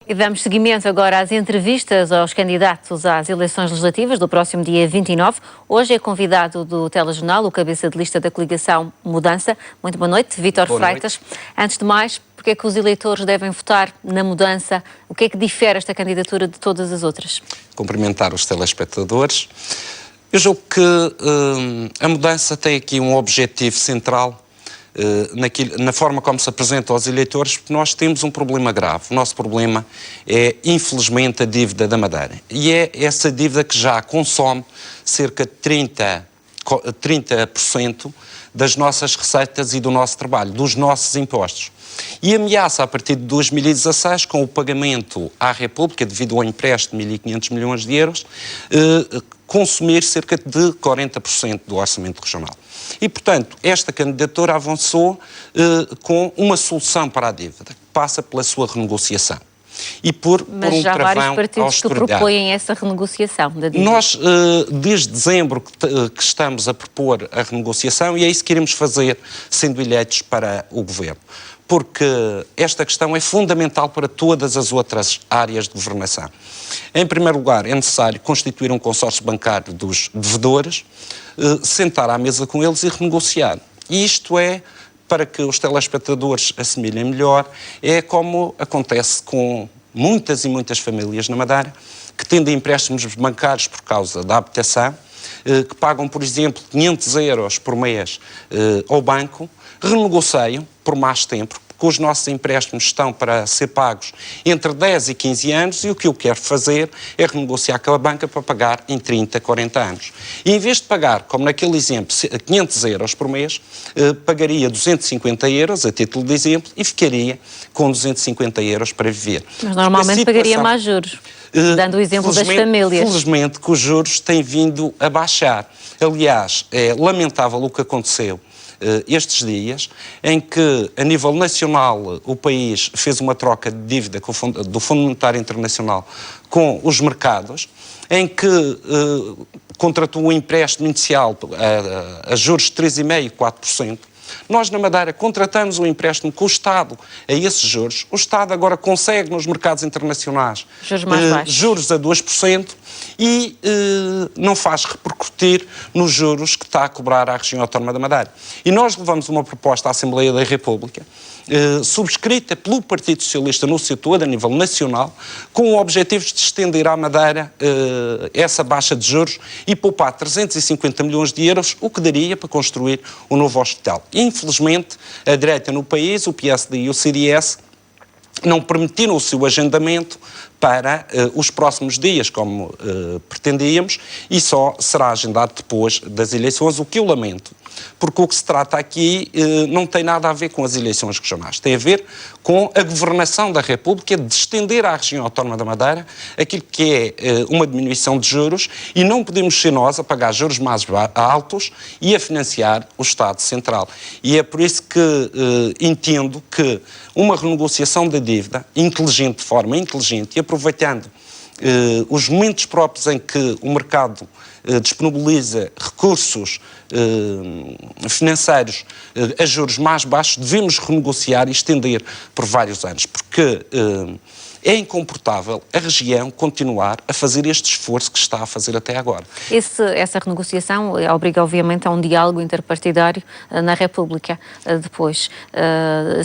E damos seguimento agora às entrevistas aos candidatos às eleições legislativas do próximo dia 29. Hoje é convidado do Telejornal o cabeça de lista da coligação Mudança. Muito boa noite, Vítor Freitas. Antes de mais, porque é que os eleitores devem votar na Mudança? O que é que difere esta candidatura de todas as outras? Cumprimentar os telespectadores. Eu julgo que a Mudança tem aqui um objetivo central na forma como se apresenta aos eleitores, porque nós temos um problema grave. O nosso problema é, infelizmente, a dívida da Madeira. E é essa dívida que já consome cerca de 30% das nossas receitas e do nosso trabalho, dos nossos impostos. E ameaça, a partir de 2016, com o pagamento à República, devido ao empréstimo de 1.500 milhões de euros, consumir cerca de 40% do orçamento regional. E, portanto, esta candidatura avançou com uma solução para a dívida, que passa pela sua renegociação. E por um travão à austeridade. Mas já vários partidos que propõem essa renegociação da dívida. Nós, desde dezembro, que estamos a propor a renegociação, e é isso que iremos fazer, sendo eleitos para o governo. Porque esta questão é fundamental para todas as outras áreas de governação. Em primeiro lugar, é necessário constituir um consórcio bancário dos devedores, sentar à mesa com eles e renegociar. E isto é, para que os telespectadores assimilem melhor, é como acontece com muitas e muitas famílias na Madeira, que têm empréstimos bancários por causa da habitação, que pagam, por exemplo, 500 euros por mês ao banco, renegociam por mais tempo, porque os nossos empréstimos estão para ser pagos entre 10 e 15 anos e o que eu quero fazer é renegociar aquela banca para pagar em 30, 40 anos. E em vez de pagar, como naquele exemplo, 500 euros por mês, pagaria 250 euros, a título de exemplo, e ficaria com 250 euros para viver. Mas normalmente pagaria mais juros, dando o exemplo das famílias. Felizmente que os juros têm vindo a baixar. Aliás, é lamentável o que aconteceu estes dias, em que, a nível nacional, o país fez uma troca de dívida do Fundo Monetário Internacional com os mercados, em que contratou um empréstimo inicial a juros de 3,5% e 4%. Nós, na Madeira, contratamos um empréstimo com o Estado a esses juros. O Estado agora consegue, nos mercados internacionais, juros a 2% e não faz repercutir nos juros que está a cobrar à região autónoma da Madeira. E nós levamos uma proposta à Assembleia da República, subscrita pelo Partido Socialista no seu todo, a nível nacional, com o objetivo de estender à Madeira essa baixa de juros e poupar 350 milhões de euros, o que daria para construir um novo hospital. Infelizmente, a direita no país, o PSD e o CDS, não permitiram o seu agendamento para os próximos dias, como pretendíamos, e só será agendado depois das eleições, o que eu lamento. Porque o que se trata aqui não tem nada a ver com as eleições regionais. Tem a ver com a governação da República, de estender à região autónoma da Madeira aquilo que é uma diminuição de juros, e não podemos ser nós a pagar juros mais altos e a financiar o Estado Central. E é por isso que entendo que uma renegociação da dívida, inteligente, de forma inteligente, e aproveitando os momentos próprios em que o mercado disponibiliza recursos financeiros a juros mais baixos, devemos renegociar e estender por vários anos, porque é incomportável a região continuar a fazer este esforço que está a fazer até agora. Essa renegociação obriga, obviamente, a um diálogo interpartidário na República depois.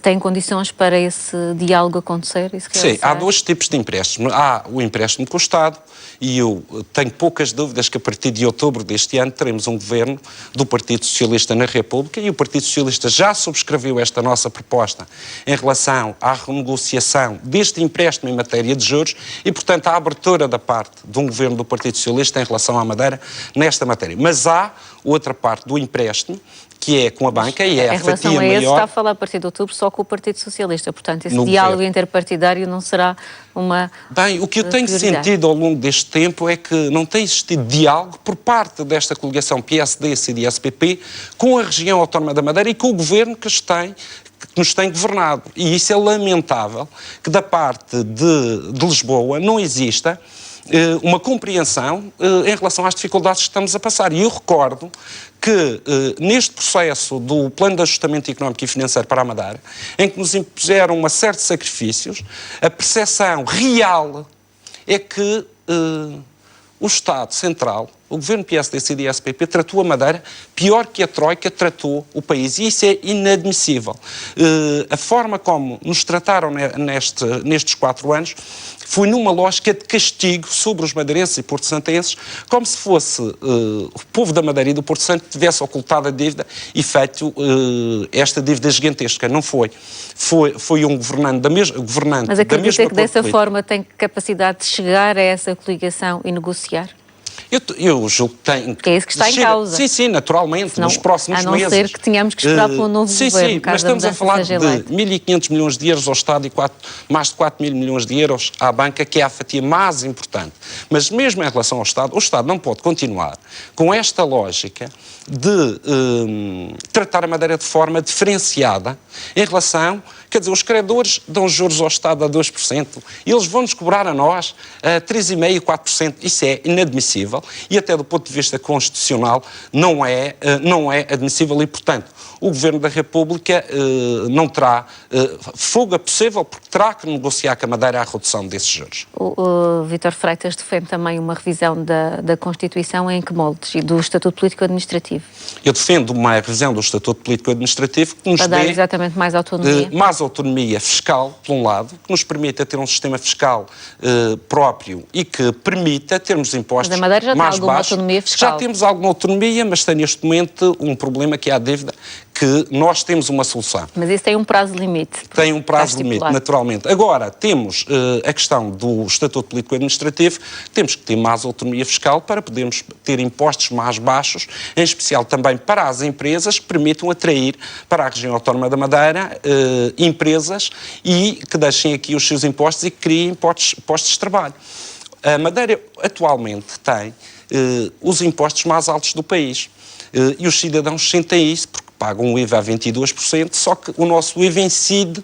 Tem condições para esse diálogo acontecer? Sim, há dois tipos de empréstimo. Há o empréstimo com o Estado, e eu tenho poucas dúvidas que a partir de outubro deste ano teremos um governo do Partido Socialista na República, e o Partido Socialista já subscreveu esta nossa proposta em relação à renegociação deste empréstimo em matéria de juros e, portanto, a abertura da parte de um governo do Partido Socialista em relação à Madeira nesta matéria. Mas há outra parte do empréstimo, que é com a banca, e é a fatia maior. Em relação a esse, está a falar a partir de outubro só com o Partido Socialista, portanto, esse diálogo interpartidário não será uma Bem, o que eu tenho sentido ao longo deste tempo é que não tem existido diálogo por parte desta coligação PSD, CDS-PP, com a região autónoma da Madeira e com o governo que nos tem governado. E isso é lamentável, que da parte de Lisboa não exista uma compreensão em relação às dificuldades que estamos a passar. E eu recordo que neste processo do Plano de Ajustamento Económico e Financeiro para a Madeira, em que nos impuseram uma série de sacrifícios, a percepção real é que o Estado Central, o governo PSD, CDS-PP, tratou a Madeira pior que a Troika tratou o país. E isso é inadmissível. A forma como nos trataram nestes 4 anos foi numa lógica de castigo sobre os madeirenses e porto-santenses, como se fosse o povo da Madeira e do Porto Santo tivesse ocultado a dívida e feito esta dívida gigantesca. Não foi. Foi um governante da mesma governante. Mas acredita que dessa forma tem capacidade de chegar a essa coligação e negociar? Eu julgo que tem... Que é isso que está em causa. Sim, naturalmente, senão, nos próximos meses. A não ser que tenhamos que esperar pelo novo governo. Sim, mas estamos a falar de 1.500 milhões de euros ao Estado e mais de 4.000 milhões de euros à banca, que é a fatia mais importante. Mas mesmo em relação ao Estado, o Estado não pode continuar com esta lógica de tratar a Madeira de forma diferenciada em relação... Quer dizer, os credores dão juros ao Estado a 2%, e eles vão-nos cobrar a nós a 3,5%, 4%. Isso é inadmissível e até do ponto de vista constitucional não é admissível e, portanto, o Governo da República não terá fuga possível porque terá que negociar com a Madeira a redução desses juros. O Vítor Freitas defende também uma revisão da Constituição em que moldes e do Estatuto Político-Administrativo? Eu defendo uma revisão do Estatuto Político-Administrativo que nos dê exatamente mais autonomia. Mais autonomia fiscal, por um lado, que nos permita ter um sistema fiscal próprio e que permita termos impostos mais baixos. Mas a Madeira já tem alguma autonomia fiscal? Já temos alguma autonomia, mas tem neste momento um problema que é a dívida, que nós temos uma solução. Mas isso tem um prazo limite. Tem um prazo limite, naturalmente. Agora, temos a questão do Estatuto Político-Administrativo, temos que ter mais autonomia fiscal para podermos ter impostos mais baixos, em especial também para as empresas que permitam atrair para a região autónoma da Madeira empresas e que deixem aqui os seus impostos e que criem postos de trabalho. A Madeira atualmente tem os impostos mais altos do país e os cidadãos sentem isso porque pagam um IVA a 22%, só que o nosso IVA incide,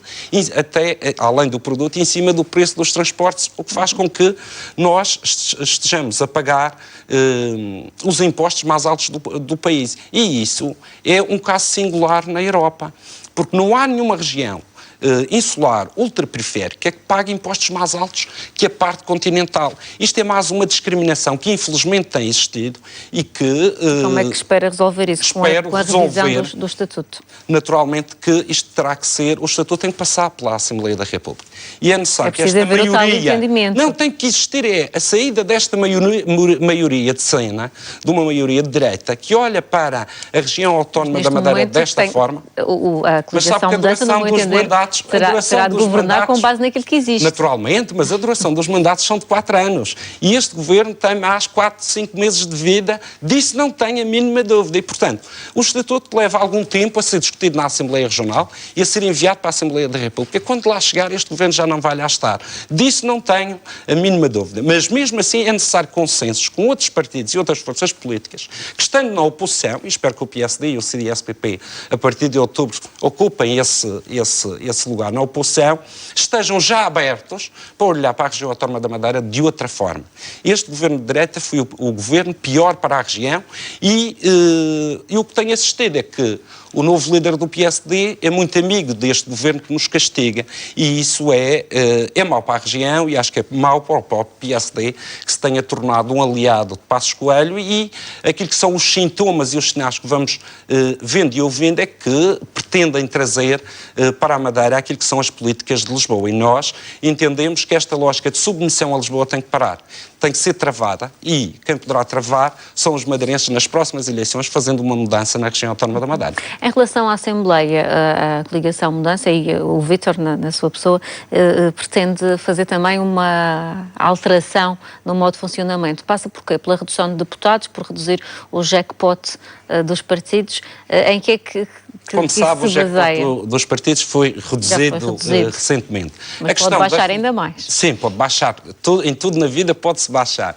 até além do produto, em cima do preço dos transportes, o que faz com que nós estejamos a pagar os impostos mais altos do país. E isso é um caso singular na Europa, porque não há nenhuma região insular, ultraperiférica, que paga impostos mais altos que a parte continental. Isto é mais uma discriminação que infelizmente tem existido e que... Como é que espera resolver isso? Com a revisão do Estatuto? Naturalmente que isto terá que ser... O Estatuto tem que passar pela Assembleia da República. E é necessário que esta maioria... Não, tem que existir a saída desta maioria de cena, de uma maioria de direita, que olha para a região autónoma da Madeira desta forma... A coligação Mudança, no meu entender, terá de governar com base naquilo que existe. Naturalmente, mas a duração dos mandatos são de 4 anos. E este governo tem mais 4, 5 meses de vida, disso não tenho a mínima dúvida. E, portanto, o Estatuto leva algum tempo a ser discutido na Assembleia Regional e a ser enviado para a Assembleia da República. Quando lá chegar, este governo já não vai lá estar. Disso não tenho a mínima dúvida. Mas, mesmo assim, é necessário consensos com outros partidos e outras forças políticas que, estando na oposição, e espero que o PSD e o CDS-PP, a partir de outubro, ocupem esse lugar na oposição, estejam já abertos para olhar para a região autónoma da Madeira de outra forma. Este governo de direita foi o governo pior para a região e o que tenho assistido é que o novo líder do PSD é muito amigo deste governo que nos castiga e isso é mau para a região e acho que é mau para o próprio PSD que se tenha tornado um aliado de Passos Coelho e aquilo que são os sintomas e os sinais que vamos vendo e ouvindo é que pretendem trazer para a Madeira aquilo que são as políticas de Lisboa e nós entendemos que esta lógica de submissão a Lisboa tem que parar, tem que ser travada e quem poderá travar são os madeirenses nas próximas eleições fazendo uma mudança na região autónoma da Madeira. Em relação à Assembleia, a coligação Mudança e o Vítor, na sua pessoa, pretende fazer também uma alteração no modo de funcionamento. Passa por quê? Pela redução de deputados, por reduzir o jackpot dos partidos. Em que é que como sabe, o jackpot dos partidos foi reduzido recentemente. Mas pode baixar ainda mais. Sim, pode baixar. Em tudo na vida pode-se baixar.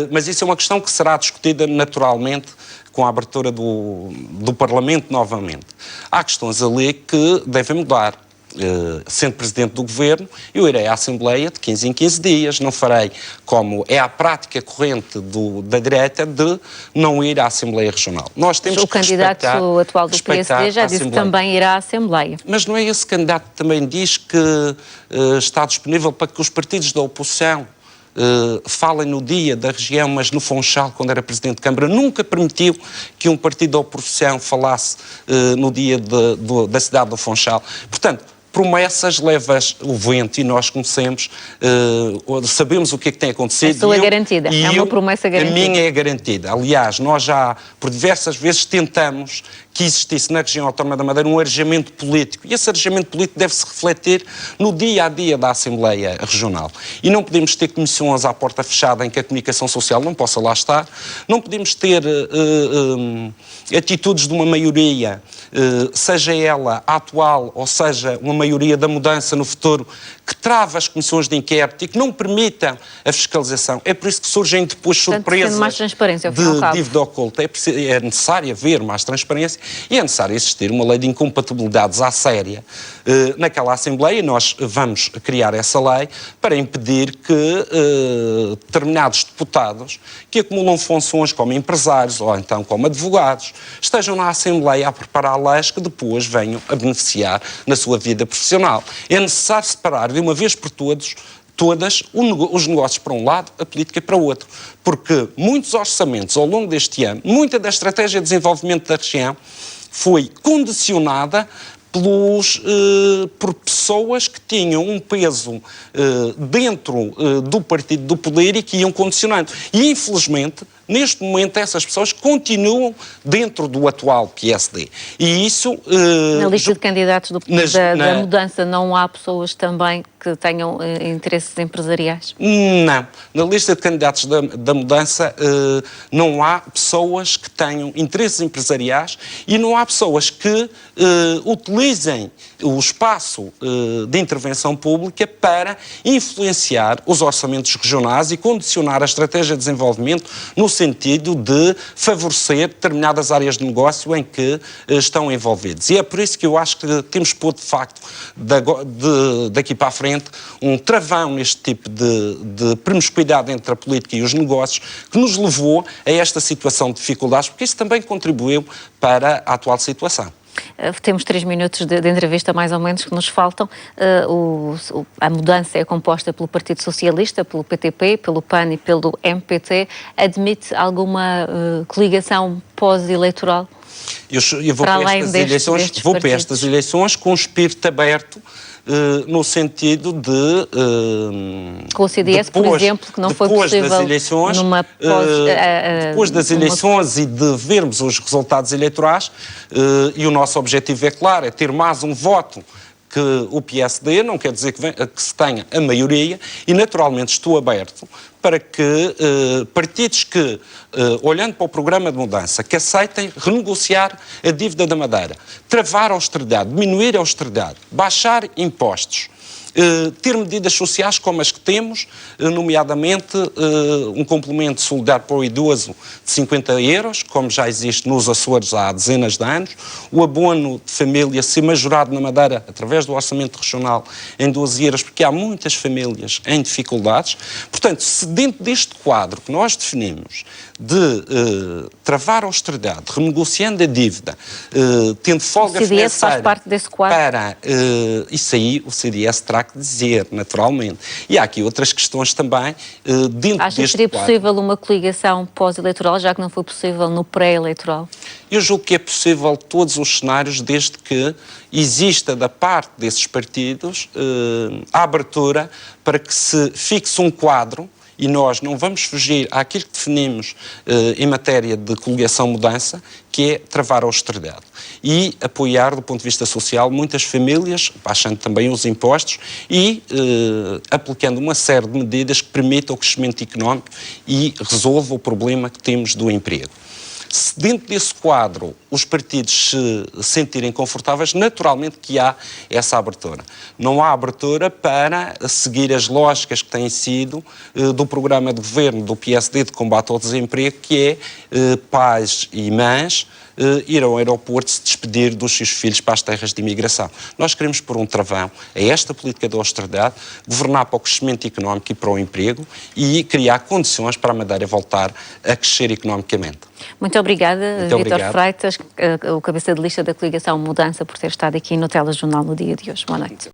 Mas isso é uma questão que será discutida naturalmente com a abertura do Parlamento novamente. Há questões ali que devem mudar. sendo Presidente do Governo, eu irei à Assembleia de 15 em 15 dias. Não farei como é a prática corrente da direita de não ir à Assembleia Regional. Nós temos o candidato atual do PSD já disse que também irá à Assembleia. Mas não é esse candidato que também diz que está disponível para que os partidos da oposição falem no dia da região, mas no Funchal, quando era Presidente de Câmara, nunca permitiu que um partido da oposição falasse no dia da cidade do Funchal. Portanto, promessas levas o vento e nós conhecemos, sabemos o que é que tem acontecido. A sua é garantida, é uma promessa garantida. A minha é garantida. Aliás, nós já por diversas vezes tentamos que existisse na região autónoma da Madeira um arejamento político. E esse arejamento político deve-se refletir no dia-a-dia da Assembleia Regional. E não podemos ter comissões à porta fechada em que a comunicação social não possa lá estar. Não podemos ter atitudes de uma maioria, seja ela a atual ou seja uma maioria da mudança no futuro, que trava as comissões de inquérito e que não permitam a fiscalização. É por isso que surgem depois surpresas mais transparência, de dívida oculta. É necessário haver mais transparência e é necessário existir uma lei de incompatibilidades à séria naquela Assembleia, e nós vamos criar essa lei para impedir que determinados deputados que acumulam funções como empresários ou então como advogados estejam na Assembleia a preparar leis que depois venham a beneficiar na sua vida profissional. É necessário separar de uma vez por todas os negócios para um lado, a política para o outro. Porque muitos orçamentos ao longo deste ano, muita da estratégia de desenvolvimento da região foi condicionada por pessoas que tinham um peso dentro do partido do poder e que iam condicionando. E, infelizmente, neste momento, essas pessoas continuam dentro do atual PSD. E isso... na lista de candidatos da mudança não há pessoas também que tenham interesses empresariais? Não. Na lista de candidatos da mudança não há pessoas que tenham interesses empresariais e não há pessoas que utilizem o espaço de intervenção pública para influenciar os orçamentos regionais e condicionar a estratégia de desenvolvimento no sentido de favorecer determinadas áreas de negócio em que estão envolvidos. E é por isso que eu acho que temos que pôr, de facto, daqui para a frente, um travão neste tipo de promiscuidade entre a política e os negócios, que nos levou a esta situação de dificuldades, porque isso também contribuiu para a atual situação. Temos 3 minutos de entrevista, mais ou menos, que nos faltam. A mudança é composta pelo Partido Socialista, pelo PTP, pelo PAN e pelo MPT. Admite alguma coligação pós-eleitoral? Eu vou para estas eleições com um espírito aberto, no sentido de... com o CDS, por exemplo, que não foi possível depois das eleições e de vermos os resultados eleitorais, e o nosso objetivo é claro, é ter mais um voto que o PSD, não quer dizer que se tenha a maioria, e naturalmente estou aberto para que partidos que, olhando para o programa de mudança, que aceitem renegociar a dívida da Madeira, travar a austeridade, diminuir a austeridade, baixar impostos, ter medidas sociais como as que temos, nomeadamente um complemento solidário para o idoso de 50 euros, como já existe nos Açores há dezenas de anos, o abono de família ser majorado na Madeira através do orçamento regional em 12 euros, porque há muitas famílias em dificuldades. Portanto, se dentro deste quadro que nós definimos de travar a austeridade, renegociando a dívida, tendo folga financeira... O CDS faz parte desse quadro? Para isso aí, o CDS terá que dizer, naturalmente. E há aqui outras questões também dentro deste quadro. Acha que seria possível uma coligação pós-eleitoral, já que não foi possível no pré-eleitoral? Eu julgo que é possível todos os cenários, desde que exista da parte desses partidos a abertura para que se fixe um quadro. E nós não vamos fugir àquilo que definimos em matéria de coligação-mudança, que é travar a austeridade. E apoiar, do ponto de vista social, muitas famílias, baixando também os impostos e aplicando uma série de medidas que permitam o crescimento económico e resolvam o problema que temos do emprego. Se dentro desse quadro os partidos se sentirem confortáveis, naturalmente que há essa abertura. Não há abertura para seguir as lógicas que têm sido do programa de governo do PSD de combate ao desemprego, que é pais e mães ir ao aeroporto se despedir dos seus filhos para as terras de imigração. Nós queremos pôr um travão a esta política de austeridade, governar para o crescimento económico e para o emprego e criar condições para a Madeira voltar a crescer economicamente. Muito obrigada, Vítor Freitas, o cabeça de lista da coligação Mudança, por ter estado aqui no Telejornal no dia de hoje. Boa noite.